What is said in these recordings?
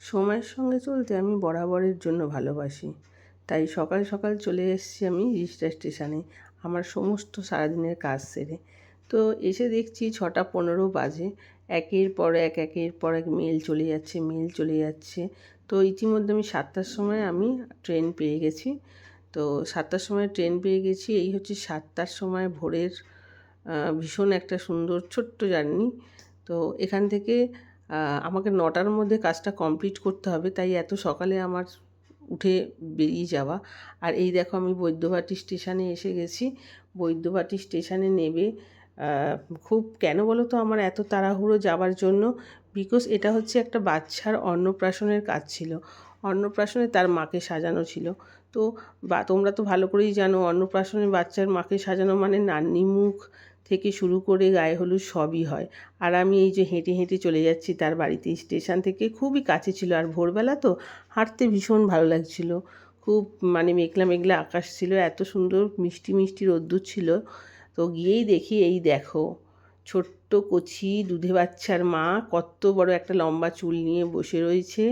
সময়ের সঙ্গে চলতে আমি বরাবরের জন্য ভালোবাসি। তাই সকাল সকাল চলে এসেছি আমি রিষড়া স্টেশনে আমার সমস্ত সারাদিনের কাজ সেরে। তো এসে দেখছি 6:15 বাজে। একের পর এক মেল চলে যাচ্ছে, মেল চলে যাচ্ছে। তো ইতিমধ্যে আমি 7টার সময় আমি ট্রেন পেয়ে গেছি। তো 7টার সময় ট্রেন পেয়ে গেছি। এই হচ্ছে 7টার সময় ভোরের ভীষণ একটা সুন্দর ছোট্ট জার্নি। তো এখান থেকে আমাকে 9টার মধ্যে কাজটা কমপ্লিট করতে হবে, তাই এত সকালে আমার উঠে বেরিয়ে যাওয়া। আর এই দেখো আমি বৈদ্যবাটী স্টেশনে এসে গেছি। বৈদ্যবাটী স্টেশনে নেমে খুব কেন বলো তো আমার এত তাড়াহুড়ো যাওয়ার জন্য, বিকজ এটা হচ্ছে একটা বাচ্চার অন্নপ্রাশনের কাজ ছিল। অন্নপ্রাশনে তার মাকে সাজানো ছিল। তো তোমরা তো ভালো করেই জানো অন্নপ্রাশনে বাচ্চার মাকে সাজানো মানে নান্নি মুখ থেকে শুরু করে গায়ে হলুদ সবই হয়। আর আমি এই যে হেঁটে হেঁটে চলে যাচ্ছি তার বাড়িতে, স্টেশন থেকে খুবই কাছে ছিল। আর ভোরবেলা তো হাঁটতে ভীষণ ভালো লাগছিল। খুব মানে মেঘলা মেঘলা আকাশ ছিল, এত সুন্দর মিষ্টি মিষ্টি রোদ্দুর ছিল। তো গিয়েই দেখি এই দেখো ছোট্ট কচি দুধে বাচ্চার মা কত বড় একটা লম্বা চুল নিয়ে বসে রয়েছে।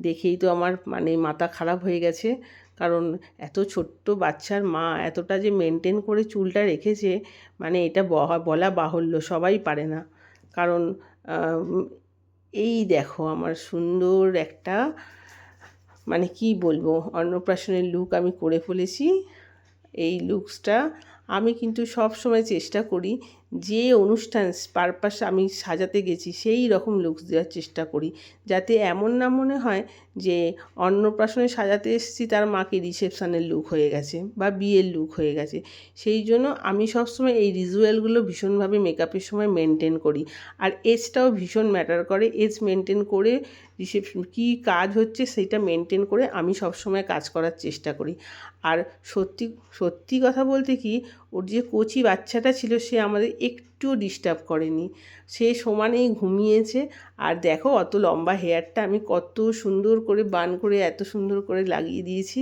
দেখেই তো আমার মানে মাথা খারাপ হয়ে গেছে, কারণ এত ছোট্ট বাচ্চার মা এতটা যে মেনটেন করে চুলটা রেখেছে, মানে এটা বলা বাহুল্য, সবাই পারে না। কারণ এই দেখো আমার সুন্দর একটা মানে কি বলবো অন্নপ্রাশনের লুক আমি করে ফেলেছি। এই লুকসটা আমি কিন্তু সব সময় চেষ্টা করি যে অনুষ্ঠান পারপাস আমি সাজাতে গেছি সেই রকম লুকস দেওয়ার চেষ্টা করি, যাতে এমন না মনে হয় যে অন্নপ্রাশনে সাজাতে এসেছি তার মাকে রিসেপশানের লুক হয়ে গেছে বা বিয়ের লুক হয়ে গেছে। সেই জন্য আমি সবসময় এই রিচুয়ালগুলো ভীষণভাবে মেকআপের সময় মেনটেন করি। আর এজটাও ভীষণ ম্যাটার করে, এজ মেনটেন করে রিসেপশন কী কাজ হচ্ছে সেইটা মেনটেন করে আমি সবসময় কাজ করার চেষ্টা করি। আর সত্যি সত্যি কথা বলতে কি, ওর যে কচি বাচ্চাটা ছিল সে আমাদের একটুও ডিস্টার্ব করেনি, সে সমানেই ঘুমিয়েছে। আর দেখো অত লম্বা হেয়ারটা আমি কত সুন্দর করে বান করে এত সুন্দর করে লাগিয়ে দিয়েছি,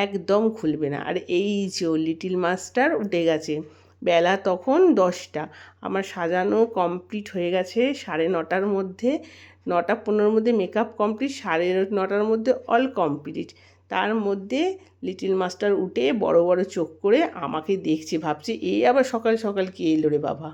একদম খুলবে না। আর এই যে লিটিল মাস্টার উঠে গেছে, বেলা তখন 10টা, আমার সাজানো কমপ্লিট হয়ে গেছে 9:30-র মধ্যে। 9:15-র মধ্যে মেকআপ কমপ্লিট, 9:30-র মধ্যে অল কমপ্লিট। তার মধ্যে লিটিল মাস্টার উঠে বড় বড় চোখ করে আমাকে দেখছে, ভাবছে এ আবার সকাল সকাল কে এলো রে বাবা।